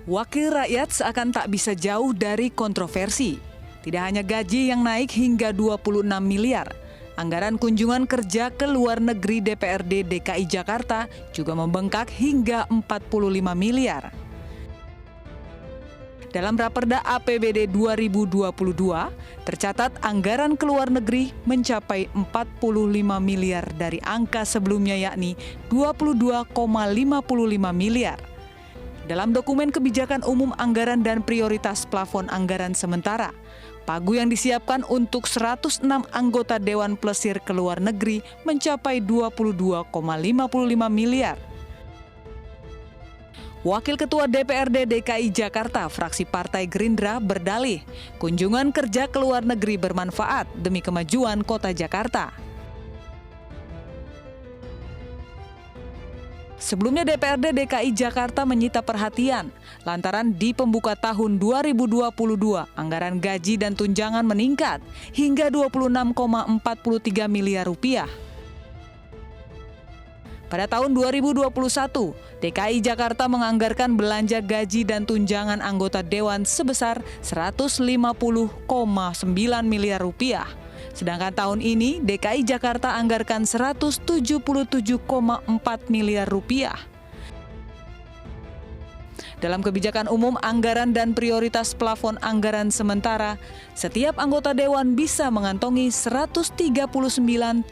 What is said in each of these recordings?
Wakil rakyat seakan tak bisa jauh dari kontroversi. Tidak hanya gaji yang naik hingga 26 miliar, anggaran kunjungan kerja ke luar negeri DPRD DKI Jakarta juga membengkak hingga 45 miliar. Dalam Raperda APBD 2022, tercatat anggaran ke luar negeri mencapai 45 miliar dari angka sebelumnya yakni 22,55 miliar. Dalam dokumen kebijakan umum anggaran dan prioritas plafon anggaran sementara, pagu yang disiapkan untuk 106 anggota Dewan Plesir ke luar negeri mencapai 22,55 miliar. Wakil Ketua DPRD DKI Jakarta, fraksi Partai Gerindra berdalih, kunjungan kerja ke luar negeri bermanfaat demi kemajuan kota Jakarta. Sebelumnya DPRD DKI Jakarta menyita perhatian lantaran di pembuka tahun 2022 anggaran gaji dan tunjangan meningkat hingga 26,43 miliar rupiah. Pada tahun 2021, DKI Jakarta menganggarkan belanja gaji dan tunjangan anggota dewan sebesar 150,9 miliar rupiah. Sedangkan tahun ini DKI Jakarta anggarkan 177,4 miliar rupiah. Dalam kebijakan umum anggaran dan prioritas plafon anggaran sementara, setiap anggota dewan bisa mengantongi 139.324.156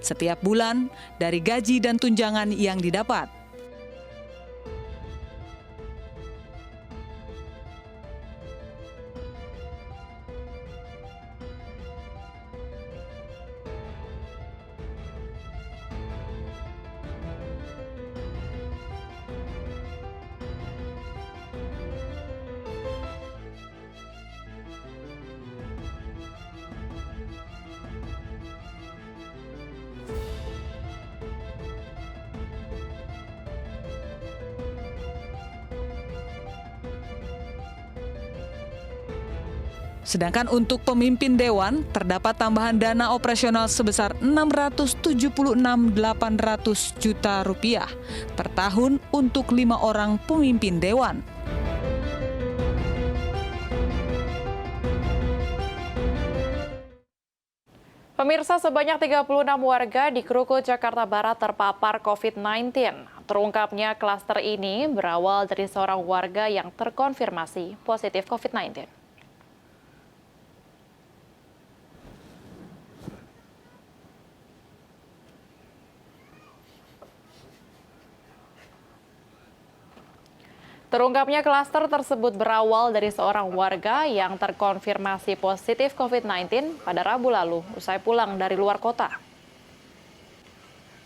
setiap bulan dari gaji dan tunjangan yang didapat. Sedangkan untuk pemimpin dewan, terdapat tambahan dana operasional sebesar 676.800 juta rupiah per tahun untuk 5 orang pemimpin dewan. Pemirsa, sebanyak 36 warga di Krukut, Jakarta Barat terpapar COVID-19. Terungkapnya klaster ini berawal dari seorang warga yang terkonfirmasi positif COVID-19. Terungkapnya klaster tersebut berawal dari seorang warga yang terkonfirmasi positif COVID-19 pada Rabu lalu usai pulang dari luar kota.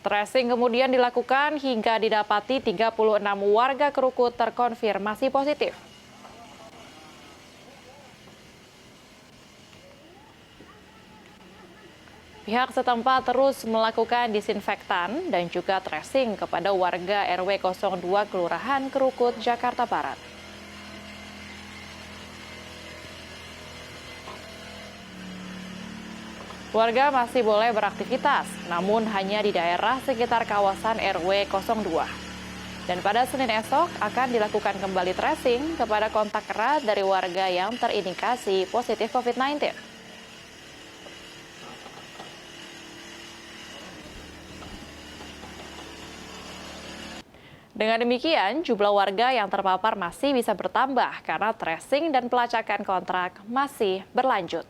Tracing kemudian dilakukan hingga didapati 36 warga Krukut terkonfirmasi positif. Pihak setempat terus melakukan disinfektan dan juga tracing kepada warga RW 02 Kelurahan Krukut, Jakarta Barat. Warga masih boleh beraktivitas, namun hanya di daerah sekitar kawasan RW 02. Dan pada Senin esok akan dilakukan kembali tracing kepada kontak erat dari warga yang terindikasi positif COVID-19. Dengan demikian, jumlah warga yang terpapar masih bisa bertambah karena tracing dan pelacakan kontrak masih berlanjut.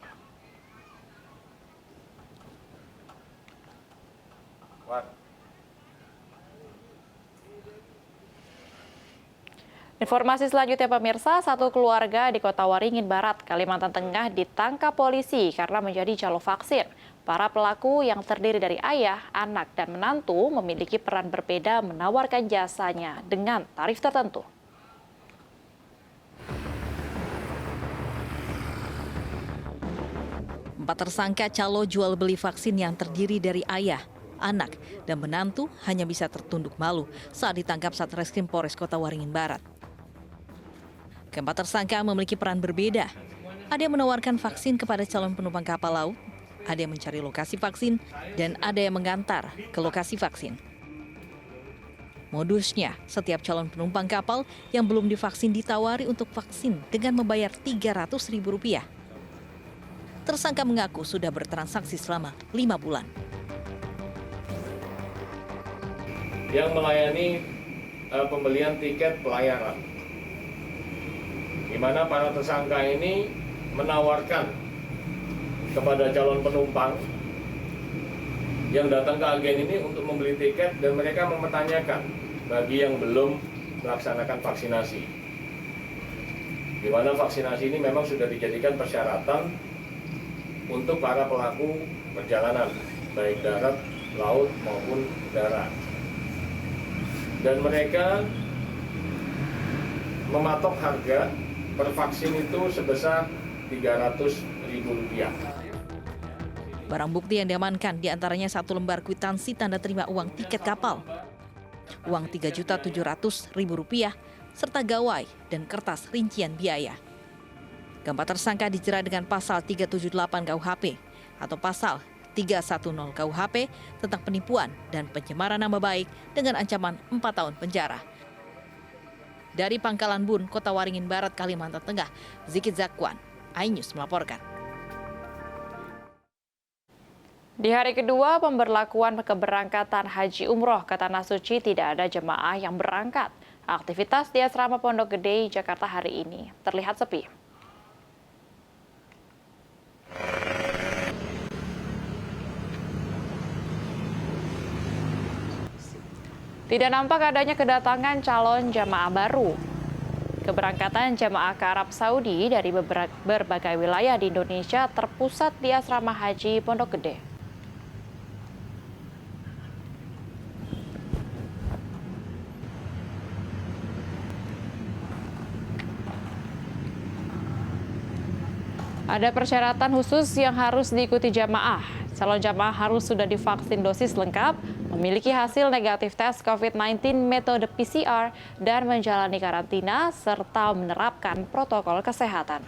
Informasi selanjutnya pemirsa, satu keluarga di Kota Waringin Barat, Kalimantan Tengah ditangkap polisi karena menjadi calo vaksin. Para pelaku yang terdiri dari ayah, anak, dan menantu memiliki peran berbeda menawarkan jasanya dengan tarif tertentu. Empat tersangka calo jual beli vaksin yang terdiri dari ayah, anak, dan menantu hanya bisa tertunduk malu saat ditangkap Satreskrim Polres Kota Waringin Barat. Keempat tersangka memiliki peran berbeda. Ada yang menawarkan vaksin kepada calon penumpang kapal laut, ada yang mencari lokasi vaksin, dan ada yang mengantar ke lokasi vaksin. Modusnya, setiap calon penumpang kapal yang belum divaksin ditawari untuk vaksin dengan membayar Rp300.000. Tersangka mengaku sudah bertransaksi selama 5 bulan. Yang melayani pembelian tiket pelayaran, di mana para tersangka ini menawarkan kepada calon penumpang yang datang ke agen ini untuk membeli tiket, dan mereka mempertanyakan bagi yang belum melaksanakan vaksinasi, di mana vaksinasi ini memang sudah dijadikan persyaratan untuk para pelaku perjalanan baik darat, laut maupun udara. Dan mereka mematok harga per vaksin itu sebesar Rp300.000. Barang bukti yang diamankan diantaranya 1 lembar kwitansi tanda terima uang tiket kapal, uang Rp3.700.000, serta gawai dan kertas rincian biaya. Keempat tersangka dijerat dengan pasal 378 KUHP atau pasal 310 KUHP tentang penipuan dan pencemaran nama baik dengan ancaman 4 tahun penjara. Dari Pangkalan Bun, Kota Waringin Barat, Kalimantan Tengah, Zikit Zakwan, iNews melaporkan. Di hari kedua pemberlakuan keberangkatan haji umroh ke Tanah Suci tidak ada jemaah yang berangkat. Aktivitas di asrama Pondok Gede, Jakarta hari ini terlihat sepi. Tidak nampak adanya kedatangan calon jamaah baru. Keberangkatan jamaah ke Arab Saudi dari berbagai wilayah di Indonesia terpusat di asrama haji Pondok Gede. Ada persyaratan khusus yang harus diikuti jamaah. Calon jamaah harus sudah divaksin dosis lengkap, memiliki hasil negatif tes COVID-19 metode PCR, dan menjalani karantina, serta menerapkan protokol kesehatan.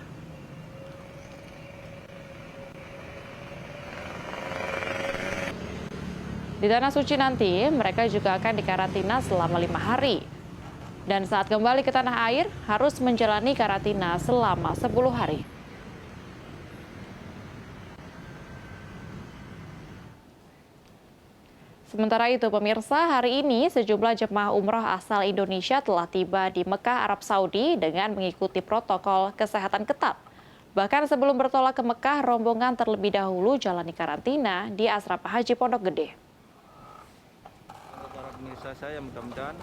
Di Tanah Suci nanti, mereka juga akan dikarantina selama 5 hari. Dan saat kembali ke tanah air, harus menjalani karantina selama 10 hari. Sementara itu, pemirsa, hari ini sejumlah jemaah umroh asal Indonesia telah tiba di Mekah, Arab Saudi dengan mengikuti protokol kesehatan ketat. Bahkan sebelum bertolak ke Mekah, rombongan terlebih dahulu jalani karantina di asrama haji Pondok Gede. Untuk para pemirsa saya, mudah-mudahan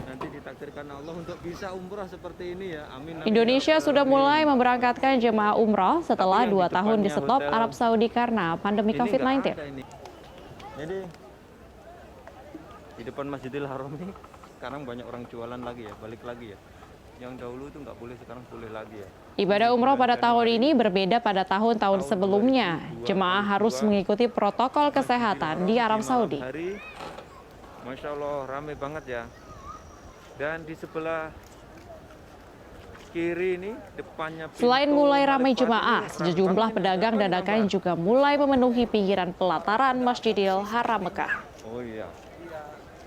nanti ditakdirkan Allah untuk bisa umroh seperti ini ya. Amin. Amin. Indonesia sudah mulai memberangkatkan jemaah umroh setelah 2 tahun di-stop Arab Saudi karena pandemi COVID-19. Jadi di depan Masjidil Haram ini sekarang banyak orang jualan lagi ya, balik lagi ya. Yang dahulu itu nggak boleh, sekarang boleh lagi ya. Ibadah umroh pada tahun ini berbeda pada tahun-tahun sebelumnya. Jemaah harus mengikuti protokol kesehatan di Arab Saudi. Masya Allah, ramai banget ya. Dan di sebelah kiri ini depannya. Selain mulai ramai jemaah, sejumlah pedagang dadakan juga mulai memenuhi pinggiran pelataran Masjidil Haram Mekah. Oh iya.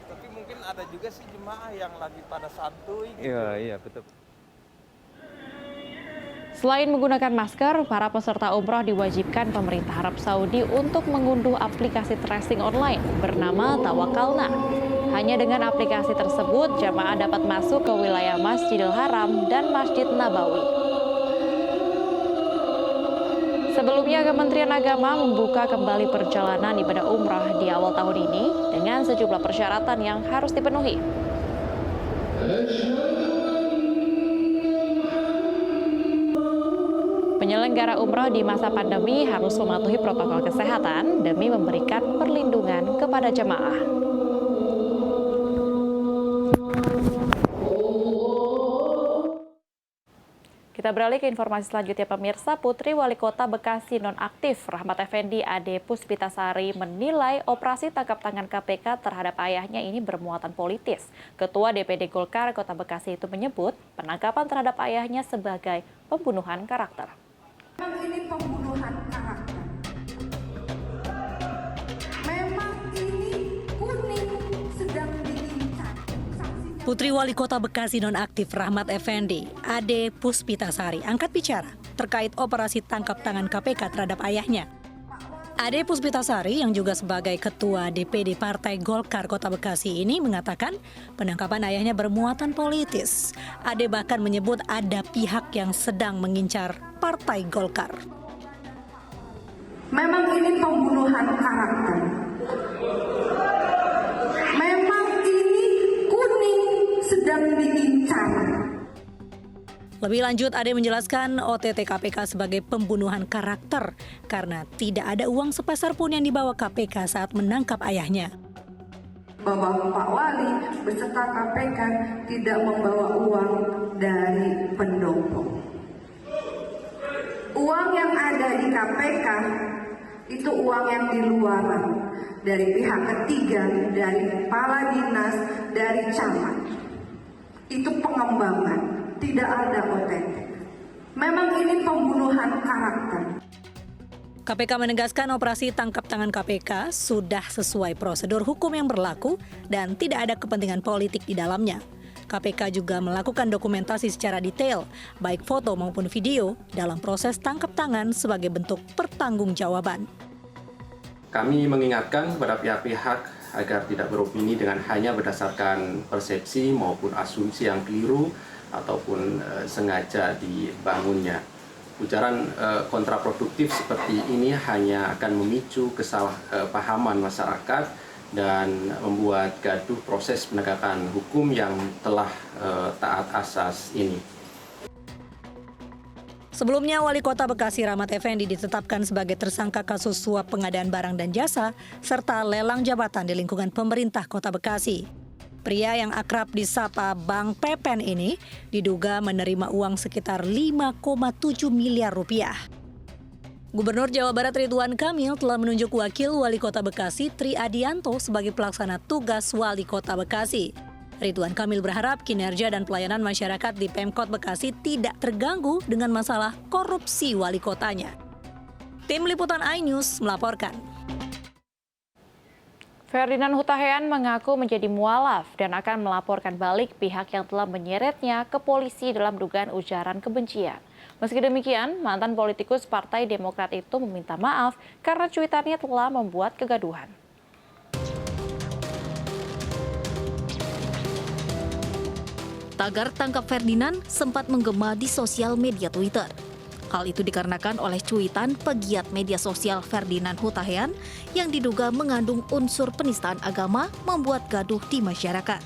Tapi mungkin ada juga sih jemaah yang lagi pada santuy gitu. Iya, betul. Selain menggunakan masker, para peserta umroh diwajibkan pemerintah Arab Saudi untuk mengunduh aplikasi tracing online bernama Tawakalna. Hanya dengan aplikasi tersebut, jamaah dapat masuk ke wilayah Masjidil Haram dan Masjid Nabawi. Sebelumnya, Kementerian Agama membuka kembali perjalanan ibadah umrah di awal tahun ini dengan sejumlah persyaratan yang harus dipenuhi. Penyelenggara umroh di masa pandemi harus mematuhi protokol kesehatan demi memberikan perlindungan kepada jemaah. Kita beralih ke informasi selanjutnya, pemirsa. Putri Wali Kota Bekasi nonaktif Rahmat Effendi Ade Puspitasari menilai operasi tangkap tangan KPK terhadap ayahnya ini bermuatan politis. Ketua DPD Golkar Kota Bekasi itu menyebut penangkapan terhadap ayahnya sebagai pembunuhan karakter. Memang ini pembunuhan karakter. Memang ini kuning sedang diincar. Putri Wali Kota Bekasi nonaktif Rahmat Effendi, Ade Puspitasari, angkat bicara terkait operasi tangkap tangan KPK terhadap ayahnya. Ade Puspitasari yang juga sebagai Ketua DPD Partai Golkar Kota Bekasi ini mengatakan penangkapan ayahnya bermuatan politis. Ade bahkan menyebut ada pihak yang sedang mengincar Partai Golkar. Memang ini pembunuhan karakter. Memang ini kuning sedang diincar. Lebih lanjut, Ade menjelaskan OTT KPK sebagai pembunuhan karakter karena tidak ada uang sepeser pun yang dibawa KPK saat menangkap ayahnya. Bahwa Pak Wali beserta KPK tidak membawa uang dari pendopo. Uang yang ada di KPK itu uang yang di luar dari pihak ketiga, dari kepala dinas, dari camat. Itu pengembangan, tidak ada OTT. Memang ini pembunuhan karakter. KPK menegaskan operasi tangkap tangan KPK sudah sesuai prosedur hukum yang berlaku dan tidak ada kepentingan politik di dalamnya. KPK juga melakukan dokumentasi secara detail, baik foto maupun video, dalam proses tangkap tangan sebagai bentuk pertanggungjawaban. Kami mengingatkan kepada pihak-pihak agar tidak beropini dengan hanya berdasarkan persepsi maupun asumsi yang keliru ataupun sengaja dibangunnya. Ujaran kontraproduktif seperti ini hanya akan memicu kesalahpahaman masyarakat dan membuat gaduh proses penegakan hukum yang telah taat asas ini. Sebelumnya, Wali Kota Bekasi Rahmat Effendi ditetapkan sebagai tersangka kasus suap pengadaan barang dan jasa serta lelang jabatan di lingkungan pemerintah Kota Bekasi. Pria yang akrab disapa Bang Pepen ini diduga menerima uang sekitar 5,7 miliar rupiah. Gubernur Jawa Barat Ridwan Kamil telah menunjuk Wakil Wali Kota Bekasi Tri Adianto sebagai pelaksana tugas Wali Kota Bekasi. Ridwan Kamil berharap kinerja dan pelayanan masyarakat di Pemkot Bekasi tidak terganggu dengan masalah korupsi wali kotanya. Tim Liputan iNews melaporkan. Ferdinand Hutahean mengaku menjadi mualaf dan akan melaporkan balik pihak yang telah menyeretnya ke polisi dalam dugaan ujaran kebencian. Meski demikian, mantan politikus Partai Demokrat itu meminta maaf karena cuitannya telah membuat kegaduhan. Tagar tangkap Ferdinand sempat menggema di sosial media Twitter. Hal itu dikarenakan oleh cuitan pegiat media sosial Ferdinand Hutahean yang diduga mengandung unsur penistaan agama membuat gaduh di masyarakat.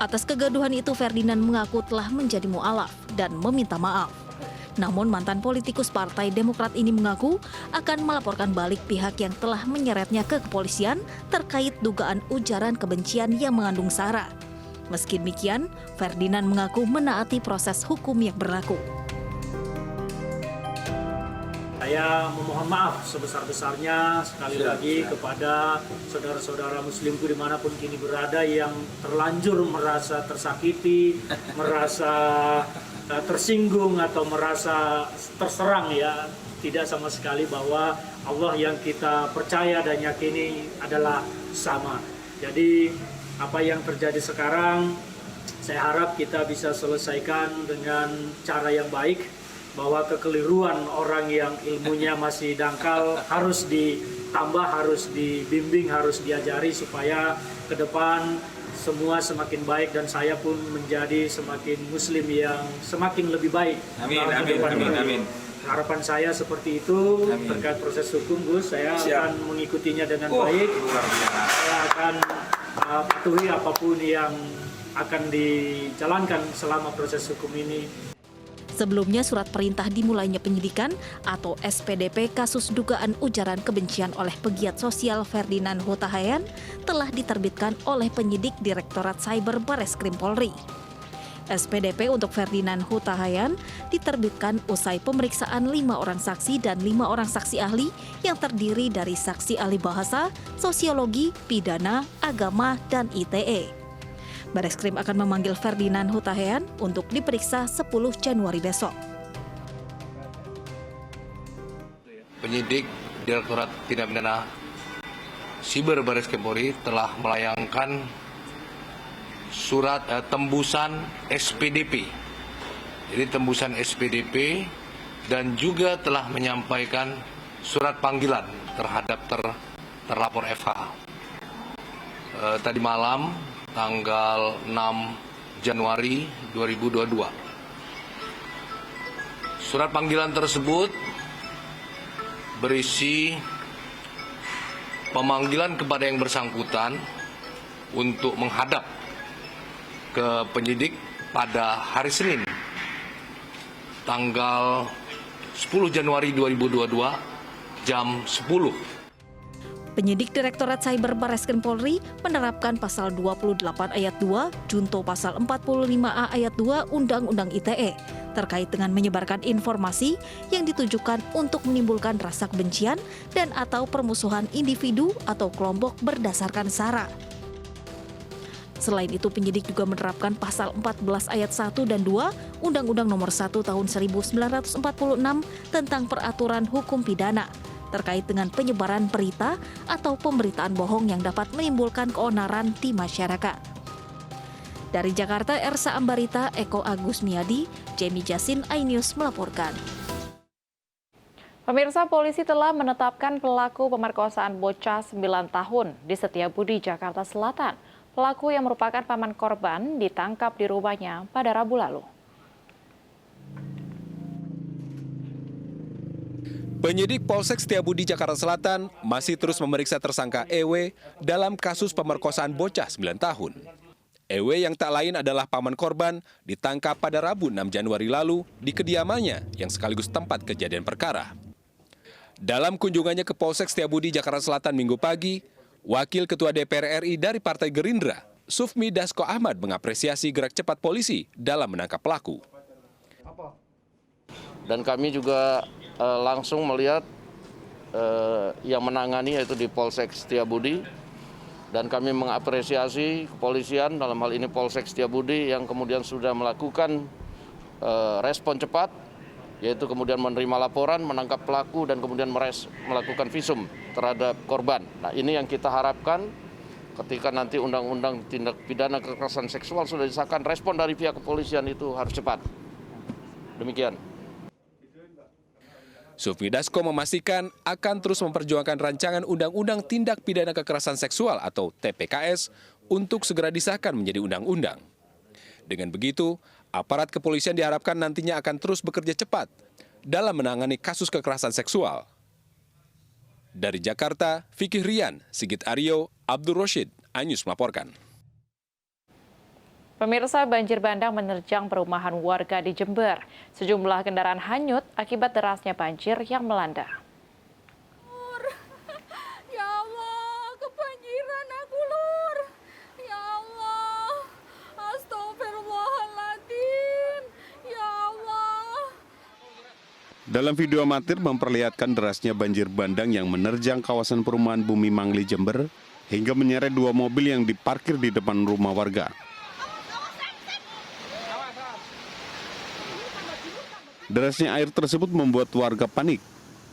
Atas kegaduhan itu, Ferdinand mengaku telah menjadi mualaf dan meminta maaf. Namun mantan politikus Partai Demokrat ini mengaku akan melaporkan balik pihak yang telah menyeretnya ke kepolisian terkait dugaan ujaran kebencian yang mengandung sara. Meski demikian, Ferdinand mengaku menaati proses hukum yang berlaku. Saya memohon maaf sebesar-besarnya sekali lagi kepada saudara-saudara muslimku dimanapun kini berada yang terlanjur merasa tersakiti, merasa tersinggung atau merasa terserang ya. Tidak sama sekali bahwa Allah yang kita percaya dan yakini adalah sama. Jadi apa yang terjadi sekarang, saya harap kita bisa selesaikan dengan cara yang baik, bahwa kekeliruan orang yang ilmunya masih dangkal harus ditambah, harus dibimbing, harus diajari supaya ke depan semua semakin baik dan saya pun menjadi semakin muslim yang semakin lebih baik. Amin, amin, amin, amin. Harapan saya seperti itu. Amin. Terkait proses hukum, Gus, saya akan mengikutinya dengan baik. Saya akan patuhi apapun yang akan dijalankan selama proses hukum ini. Sebelumnya, surat perintah dimulainya penyidikan atau SPDP kasus dugaan ujaran kebencian oleh pegiat sosial Ferdinand Hutahean telah diterbitkan oleh penyidik Direktorat Cyber Bareskrim Polri. SPDP untuk Ferdinand Hutahean diterbitkan usai pemeriksaan 5 orang saksi dan 5 orang saksi ahli yang terdiri dari saksi ahli bahasa, sosiologi, pidana, agama, dan ITE. Bareskrim akan memanggil Ferdinand Hutahean untuk diperiksa 10 Januari besok. Penyidik Direktorat Tindak Pidana Siber Bareskrim Polri telah melayangkan surat tembusan SPDP. Jadi tembusan SPDP dan juga telah menyampaikan surat panggilan terhadap terlapor FH. Tadi malam tanggal 6 Januari 2022. Surat panggilan tersebut berisi pemanggilan kepada yang bersangkutan untuk menghadap ke penyidik pada hari Senin tanggal 10 Januari 2022 jam 10. Penyidik Direktorat Cyber Barreskrim Polri menerapkan pasal 28 ayat 2, junto pasal 45A ayat 2 Undang-Undang ITE terkait dengan menyebarkan informasi yang ditujukan untuk menimbulkan rasa kebencian dan atau permusuhan individu atau kelompok berdasarkan SARA. Selain itu, penyidik juga menerapkan pasal 14 ayat 1 dan 2 Undang-Undang Nomor 1 Tahun 1946 tentang peraturan hukum pidana terkait dengan penyebaran berita atau pemberitaan bohong yang dapat menimbulkan keonaran di masyarakat. Dari Jakarta, Ersa Ambarita, Eko Agus Miadi, Jamie Jasin, iNews melaporkan. Pemirsa, polisi telah menetapkan pelaku pemerkosaan bocah 9 tahun di Setiabudi, Jakarta Selatan. Pelaku yang merupakan paman korban ditangkap di rumahnya pada Rabu lalu. Penyidik Polsek Setiabudi Jakarta Selatan masih terus memeriksa tersangka EW dalam kasus pemerkosaan bocah 9 tahun. EW yang tak lain adalah paman korban ditangkap pada Rabu 6 Januari lalu di kediamannya yang sekaligus tempat kejadian perkara. Dalam kunjungannya ke Polsek Setiabudi Jakarta Selatan Minggu pagi, Wakil Ketua DPR RI dari Partai Gerindra, Sufmi Dasko Ahmad mengapresiasi gerak cepat polisi dalam menangkap pelaku. Dan kami juga langsung melihat yang menangani yaitu di Polsek Setiabudi, dan kami mengapresiasi kepolisian dalam hal ini Polsek Setiabudi yang kemudian sudah melakukan respon cepat, yaitu kemudian menerima laporan, menangkap pelaku, dan kemudian melakukan visum terhadap korban. Nah, ini yang kita harapkan ketika nanti Undang-Undang Tindak Pidana Kekerasan Seksual sudah disahkan, respon dari pihak kepolisian itu harus cepat. Demikian. Sufmi Dasko memastikan akan terus memperjuangkan rancangan Undang-Undang Tindak Pidana Kekerasan Seksual atau TPKS untuk segera disahkan menjadi undang-undang. Dengan begitu, aparat kepolisian diharapkan nantinya akan terus bekerja cepat dalam menangani kasus kekerasan seksual. Dari Jakarta, Fikih Rian, Sigit Aryo, Abdul Roshid, iNews melaporkan. Pemirsa, banjir bandang menerjang perumahan warga di Jember. Sejumlah kendaraan hanyut akibat derasnya banjir yang melanda. Ya Allah, kebanjiran aku, Lur. Ya Allah, astagfirullahaladzim. Ya Allah. Dalam video amatir memperlihatkan derasnya banjir bandang yang menerjang kawasan perumahan Bumi Mangli, Jember, hingga menyeret dua mobil yang diparkir di depan rumah warga. Derasnya air tersebut membuat warga panik.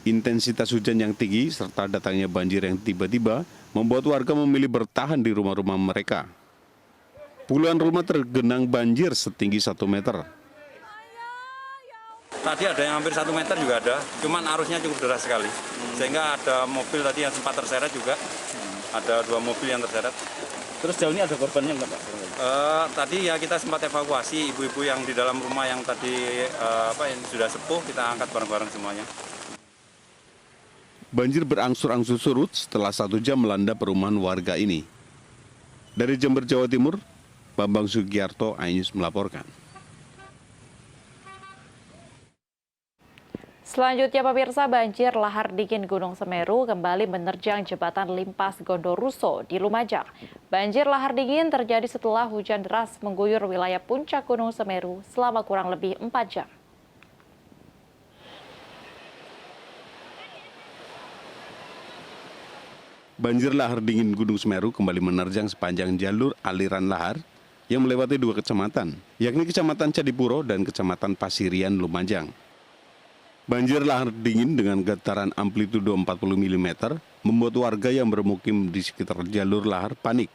Intensitas hujan yang tinggi serta datangnya banjir yang tiba-tiba membuat warga memilih bertahan di rumah-rumah mereka. Puluhan rumah tergenang banjir setinggi 1 meter. Tadi ada yang hampir 1 meter juga ada, cuman arusnya cukup deras sekali. Sehingga ada mobil tadi yang sempat terseret juga, ada 2 mobil yang terseret. Terus jauh ini ada korbannya nggak, Pak? Tadi ya kita sempat evakuasi ibu-ibu yang di dalam rumah yang tadi yang sudah sepuh, kita angkat bareng-bareng semuanya. Banjir berangsur-angsur surut setelah 1 jam melanda perumahan warga ini. Dari Jember, Jawa Timur, Bambang Sugiarto, iNews melaporkan. Selanjutnya, pemirsa, banjir lahar dingin Gunung Semeru kembali menerjang jembatan Limpas Gondoruso di Lumajang. Banjir lahar dingin terjadi setelah hujan deras mengguyur wilayah puncak Gunung Semeru selama kurang lebih 4 jam. Banjir lahar dingin Gunung Semeru kembali menerjang sepanjang jalur aliran lahar yang melewati 2 kecamatan, yakni Kecamatan Cadipuro dan Kecamatan Pasirian, Lumajang. Banjir lahar dingin dengan getaran amplitudo 40 mm membuat warga yang bermukim di sekitar jalur lahar panik.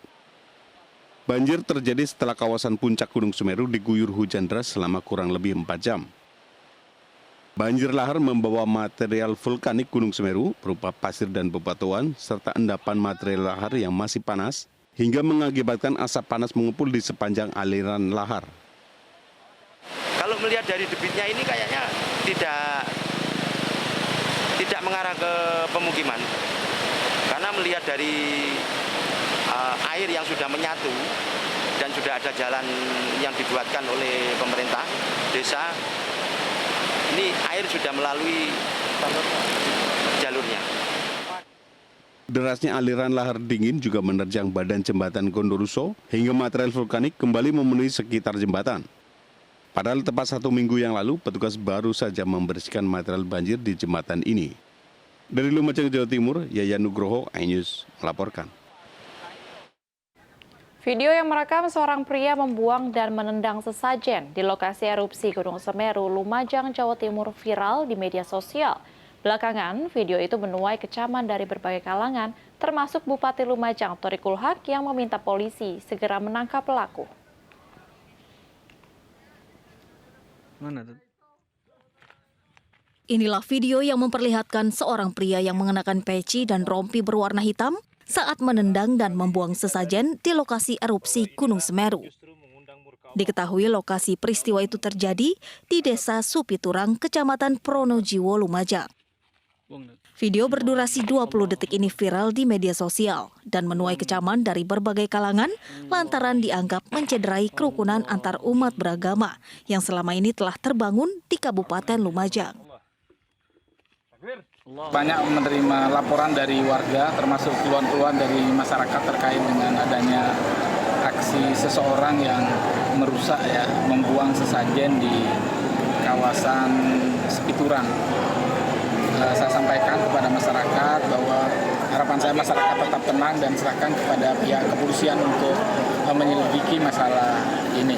Banjir terjadi setelah kawasan puncak Gunung Semeru diguyur hujan deras selama kurang lebih 4 jam. Banjir lahar membawa material vulkanik Gunung Semeru berupa pasir dan bebatuan serta endapan material lahar yang masih panas hingga mengakibatkan asap panas mengumpul di sepanjang aliran lahar. Kalau melihat dari debitnya ini kayaknya tidak mengarah ke pemukiman. Karena melihat dari air yang sudah menyatu dan sudah ada jalan yang dibuatkan oleh pemerintah desa, ini air sudah melalui jalurnya. Derasnya aliran lahar dingin juga menerjang badan jembatan Gondoruso hingga material vulkanik kembali memenuhi sekitar jembatan. Padahal tepat 1 minggu yang lalu, petugas baru saja membersihkan material banjir di jembatan ini. Dari Lumajang, Jawa Timur, Yayan Nugroho, iNews melaporkan. Video yang merekam seorang pria membuang dan menendang sesajen di lokasi erupsi Gunung Semeru, Lumajang, Jawa Timur viral di media sosial. Belakangan, video itu menuai kecaman dari berbagai kalangan, termasuk Bupati Lumajang, Thorikul Haq, yang meminta polisi segera menangkap pelaku. Inilah video yang memperlihatkan seorang pria yang mengenakan peci dan rompi berwarna hitam saat menendang dan membuang sesajen di lokasi erupsi Gunung Semeru. Diketahui lokasi peristiwa itu terjadi di Desa Supiturang, Kecamatan Pronojiwo, Lumajang. Video berdurasi 20 detik ini viral di media sosial dan menuai kecaman dari berbagai kalangan lantaran dianggap mencederai kerukunan antar umat beragama yang selama ini telah terbangun di Kabupaten Lumajang. Banyak menerima laporan dari warga, termasuk keluhan-keluhan dari masyarakat terkait dengan adanya aksi seseorang yang merusak membuang sesajen di kawasan Sepiturang. Saya sampaikan kepada masyarakat bahwa harapan saya masyarakat tetap tenang dan serahkan kepada pihak kepolisian untuk menyelidiki masalah ini.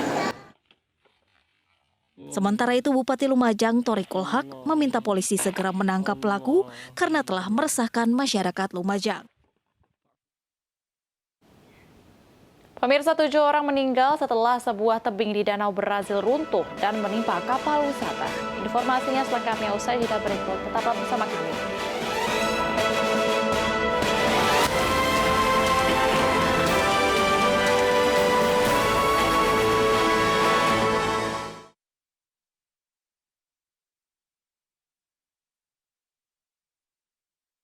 Sementara itu, Bupati Lumajang, Thorikul Haq, meminta polisi segera menangkap pelaku karena telah meresahkan masyarakat Lumajang. Pemirsa, 7 orang meninggal setelah sebuah tebing di Danau Brazil runtuh dan menimpa kapal wisata. Informasinya selengkapnya usai jeda berikut. Tetaplah bersama kami.